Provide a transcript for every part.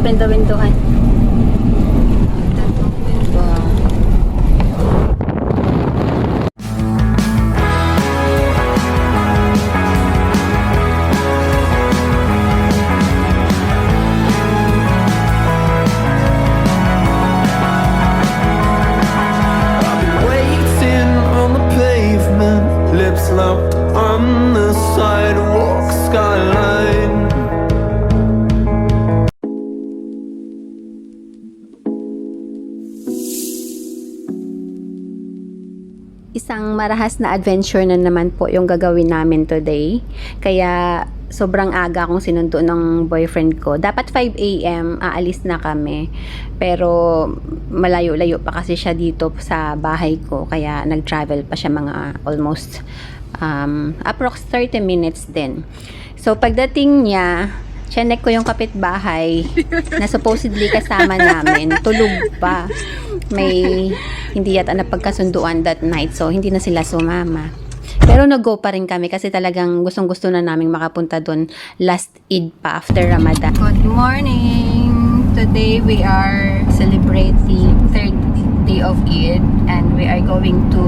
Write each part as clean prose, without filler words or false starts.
open the window, han. Locked on the sidewalk skyline. Isang marahas na adventure na naman po yung gagawin namin today. Kaya sobrang aga akong sinundo ng boyfriend ko. Dapat 5 AM aalis na kami. Pero malayo-layo pa kasi siya dito sa bahay ko. Kaya nag-travel pa siya mga almost approx 30 minutes din. So pagdating niya, chinek ko yung kapitbahay na supposedly kasama namin. Tulog pa. May hindi yata napagkasunduan that night. So hindi na sila sumama. Pero nag-go pa rin kami kasi talagang gustong-gusto na naming makapunta doon last Eid pa after Ramadan. Good morning! Today we are celebrating third day of Eid and we are going to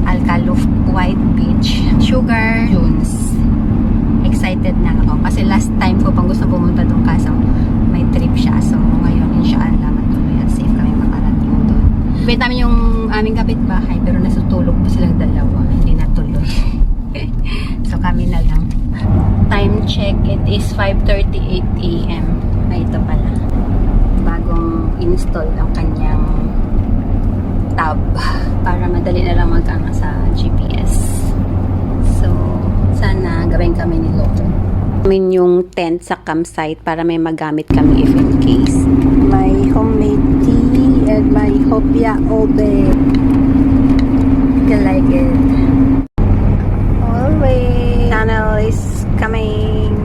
Al Khaluf White Beach Sugar Dunes. Excited na ako kasi last time ko pang gusto pumunta doon kaso may trip siya. So ngayon inshallah matuloy at safe kami makarating doon. Wait namin yung aming kapitbahay pero nasutulog po silang dalawa. Hindi natuloy. So kami na lang. Time check, it is 5:38 AM. Ay, ito pala. Bagong install ang kanyang tab para madali na lang magkama sa GPS. So, sana gawin kami ni Lolo. Namin yung tent sa campsite para may magamit kami if in case. My homemade tea and my hopia obe. I like it. Always. Tunnel is coming.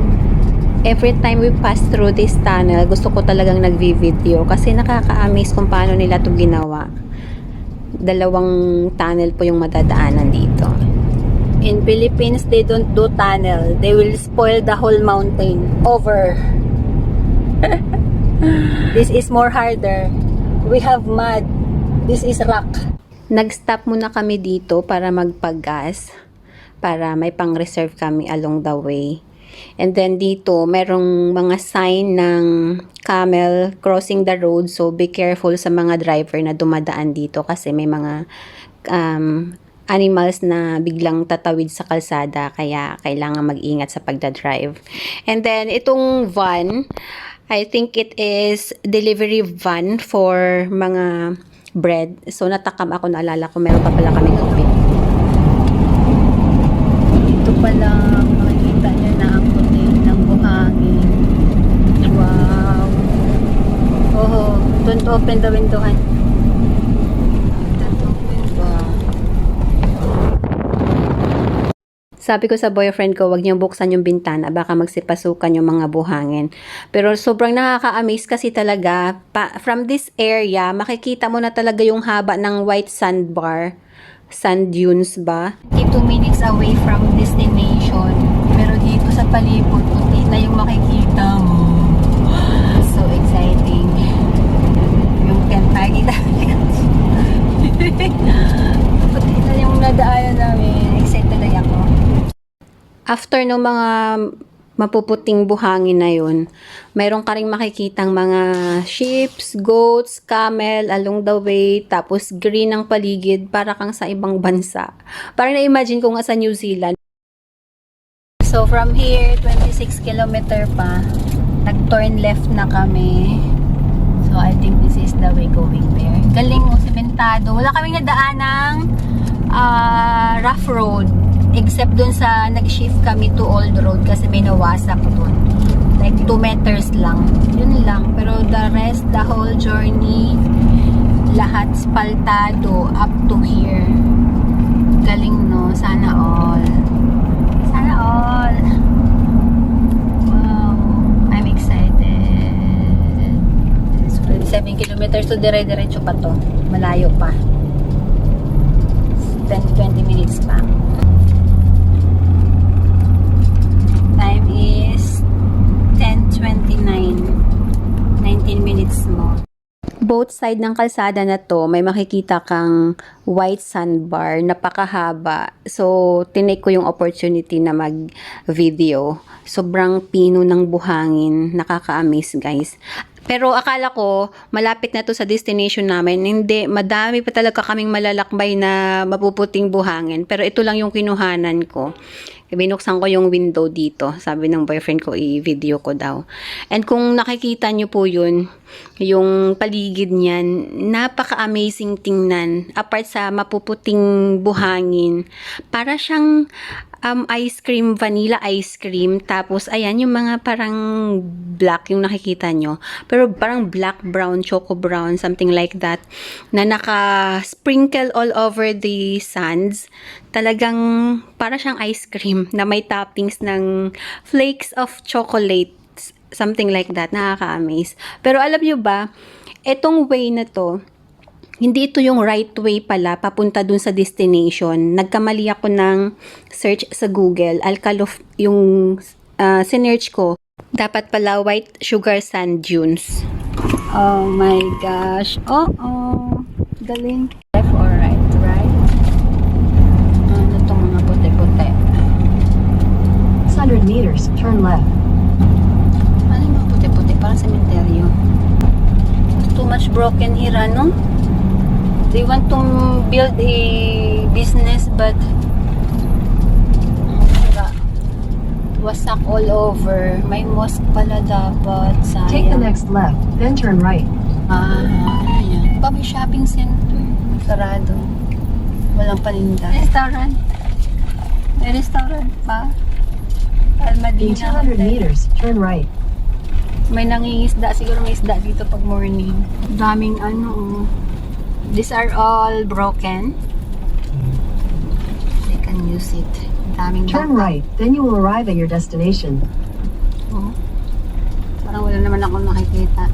Every time we pass through this tunnel, gusto ko talagang nagvi-video kasi nakaka-amaze kung paano nila ito ginawa. Dalawang tunnel po yung madadaanan dito. In Philippines, they don't do tunnel. They will spoil the whole mountain over. This is more harder. We have mud. This is rock. Nag-stop muna kami dito para magpagas. Para may pang-reserve kami along the way. And then dito, merong mga sign ng camel crossing the road. So, be careful sa mga driver na dumadaan dito kasi may mga animals na biglang tatawid sa kalsada. Kaya, kailangan mag-ingat sa pagdadrive. And then, itong van, I think it is delivery van for mga bread. So, natakam ako, naalala ko, meron pa pala kami kape. Ito pala, makikita nyo na ang puti ng buhangin. Wow! Oh, don't open the window, han. Don't open. Wow. Sabi ko sa boyfriend ko, wag niyong buksan yung bintana, baka magsipasukan yung mga buhangin. Pero sobrang nakaka-amaze kasi talaga. From this area, makikita mo na talaga yung haba ng white sandbar. Sand dunes ba? 2 minutes away from destination. Pero dito sa palibot, puti na yung makikita mo. So exciting. Yung tent nakikita. Puti na yung nadaanan namin. Excited na ako. After ng mga mapuputing buhangin na yun, mayroon ka ring makikitang mga sheeps, goats, camel along the way, tapos green ang paligid para kang sa ibang bansa. Parang na-imagine ko nga sa New Zealand. So from here, 26 kilometer pa, nag-turn left na kami. So I think this is the way going there. Galing mo, sementado. Wala kaming nadaanang rough road. Except dun sa nag-shift kami to old road kasi may nawasak dun. Like 2 meters lang. Yun lang. Pero the rest, the whole journey, lahat spaltado up to here. Galing, no? Sana all. Sana all. Wow. I'm excited. 27 kilometers to dire-diretso pa to. Malayo pa. 10-20 minutes pa. Time is 10:29. both side ng kalsada na to, may makikita kang white sandbar, napakahaba. So, tinake ko yung opportunity na mag-video. Sobrang pino ng buhangin, nakaka-amaze guys. Pero akala ko, malapit na to sa destination namin. Hindi, madami pa talaga kaming malalakbay na mapuputing buhangin. Pero ito lang yung kinuhanan ko. Binuksan ko yung window dito. Sabi ng boyfriend ko, i-video ko daw. And kung nakikita nyo po yun, yung paligid niyan, napaka-amazing tingnan. Apart sa mapuputing buhangin, para siyang ice cream, vanilla ice cream. Tapos, ayan, yung mga parang black yung nakikita nyo. Pero parang black, brown, choco brown, something like that. Na naka-sprinkle all over the sands. Talagang para siyang ice cream na may toppings ng flakes of chocolate. Something like that. Nakaka-amaze. Pero alam nyo ba, etong way na to, hindi ito yung right way pala papunta dun sa destination. Nagkamali ako ng search sa Google. Alcalof yung sinearch ko. Dapat pala white sugar sand dunes. Oh my gosh. Oh. Galing. Left or right? Right? Ano itong mga puti-puti? 600 meters, turn left. Ano yung mga puti-puti? Parang sementeryo. Too much broken here, ano? They want to build a business but wasak all over. May mosque pala dapat. Sayang. Take the next left, then turn right. Ayan. Pa, may shopping center. Sarado. Walang paninda. Restaurant. May restaurant pa. In Almadina 200 Hotel. meters, turn right. May nangingisda. Siguro may isda dito pag morning. Daming ano. These are all broken. They can use it. Daming Turn right, then you will arrive at your destination. Oh. Parang wala naman ako nakikita.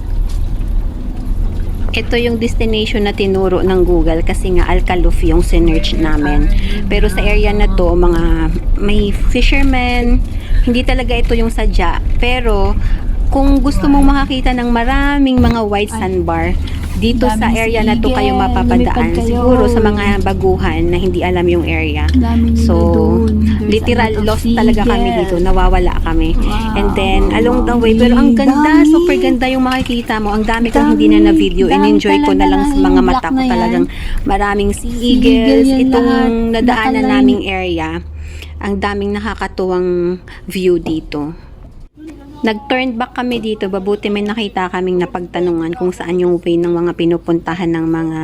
Ito yung destination na tinuro ng Google kasi nga Alcaluf yung sinearch namin. Pero sa area na to, mga may fishermen, hindi talaga ito yung sadya. Pero kung gusto mong makakita ng maraming mga white sandbar, dito sa area na to kayo mapapadaan. Siguro sa mga baguhan na hindi alam yung area. So, literal lost talaga kami dito. Nawawala kami. And then, along the way, pero ang ganda, super ganda yung makikita mo. Ang dami kong hindi na na-video. In-enjoy ko na lang sa mga mata ko talagang maraming sea eagles. Itong nadaanan naming area, ang daming nakakatuwang view dito. Nag-turn back kami dito, babuti may nakita kaming napagtanungan kung saan yung way ng mga pinupuntahan ng mga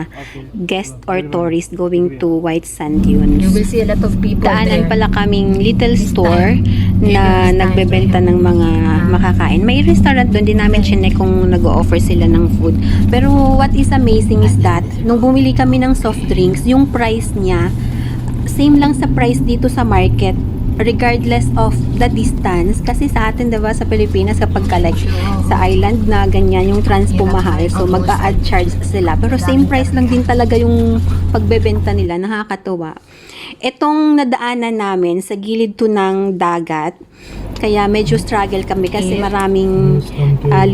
guest or tourist going to White Sand Dunes. You will see a lot of people Daanan there. pala kaming little store na nagbebenta ng mga makakain. May restaurant doon, din namin chinek kung nag-o-offer sila ng food. Pero what is amazing is that, nung bumili kami ng soft drinks, yung price niya, same lang sa price dito sa market, regardless of the distance. Kasi sa atin, diba, sa Pilipinas, kapag like sa island na ganyan, yung transpo mahal, so mag-a-add charge sila. Pero same price lang din talaga yung pagbebenta nila. Nakakatuwa. Itong nadaanan namin sa gilid to ng dagat, kaya medyo struggle kami kasi maraming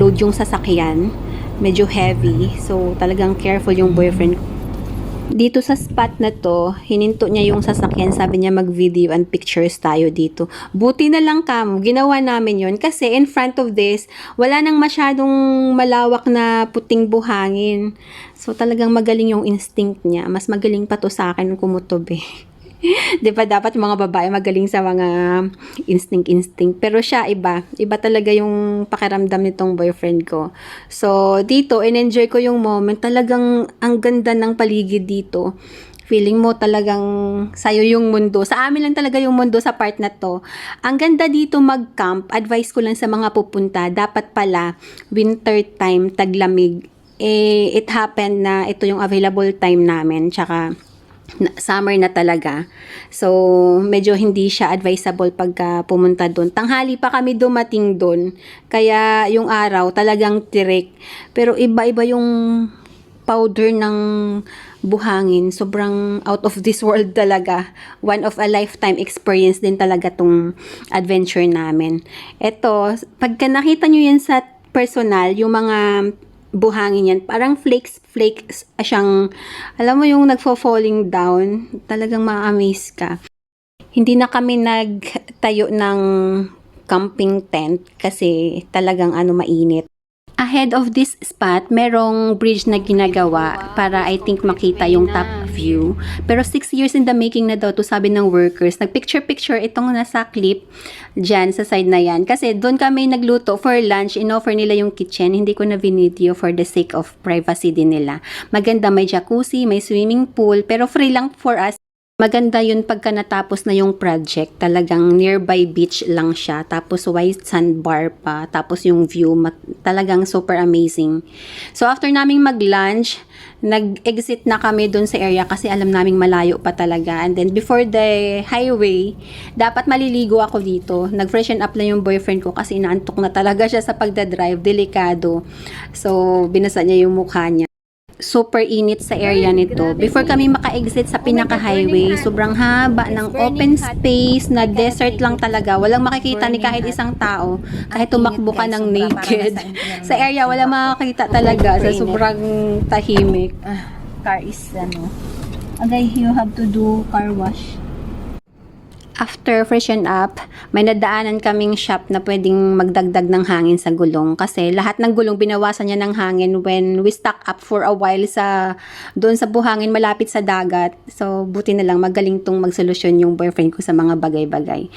load yung sasakyan. Medyo heavy. So, talagang careful yung boyfriend ko. Dito sa spot na to, hininto niya yung sasakyan. Sabi niya mag-video and pictures tayo dito. Buti na lang ginawa namin yon kasi in front of this, wala nang masyadong malawak na puting buhangin. So talagang magaling yung instinct niya. Mas magaling pa to sa akin nung kumutob eh. Di ba dapat mga babae magaling sa mga instinct. Pero siya iba talaga yung pakiramdam nitong boyfriend ko. So dito in-enjoy ko yung moment. Talagang ang ganda ng paligid dito. Feeling mo talagang sayo yung mundo. Sa amin lang talaga yung mundo sa part na to. Ang ganda dito mag-camp. Advice ko lang sa mga pupunta, dapat pala winter time, taglamig. It happened na ito yung available time namin. Tsaka summer na talaga. So, medyo hindi siya advisable pagka pumunta doon. Tanghali pa kami dumating doon. Kaya yung araw talagang tirik. Pero iba-iba yung powder ng buhangin. Sobrang out of this world talaga. One of a lifetime experience din talaga tong adventure namin. Ito, pagka nakita nyo yan sa personal, yung mga buhangin yan. Parang flakes siyang, alam mo yung nagfo-falling down, talagang ma-amaze ka. Hindi na kami nagtayo ng camping tent kasi talagang mainit. Ahead of this spot, merong bridge na ginagawa para I think makita yung top view. Pero 6 years in the making na daw to, sabi ng workers. Nagpicture-picture itong nasa clip dyan sa side na yan. Kasi doon kami nagluto for lunch. Inoffer nila yung kitchen. Hindi ko na video for the sake of privacy din nila. Maganda, may jacuzzi, may swimming pool. Pero free lang for us. Maganda yun pagka natapos na yung project. Talagang nearby beach lang siya. Tapos white sandbar pa. Tapos yung view, talagang super amazing. So after naming mag-lunch, nag-exit na kami dun sa area kasi alam naming malayo pa talaga. And then before the highway, dapat maliligo ako dito. Nag-freshen up lang yung boyfriend ko kasi inaantok na talaga siya sa pagdadrive. Delikado. So binasa niya yung mukha niya. Super init sa area nito. Before kami maka-exit sa pinaka-highway, sobrang haba ng open space na desert lang talaga. Walang makikita ni kahit isang tao. Kahit tumakbo ka ng naked. Sa area, wala makakita talaga. Sa sobrang tahimik. Car is agay, you have to do car wash. After freshen up, may nadaanan kaming shop na pwedeng magdagdag ng hangin sa gulong kasi lahat ng gulong binawasan niya ng hangin when we stuck up for a while doon sa buhangin malapit sa dagat. So buti na lang magaling tong magsolusyon yung boyfriend ko sa mga bagay-bagay.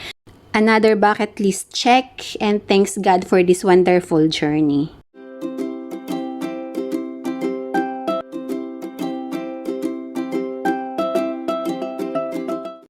Another bucket list check, and thanks God for this wonderful journey.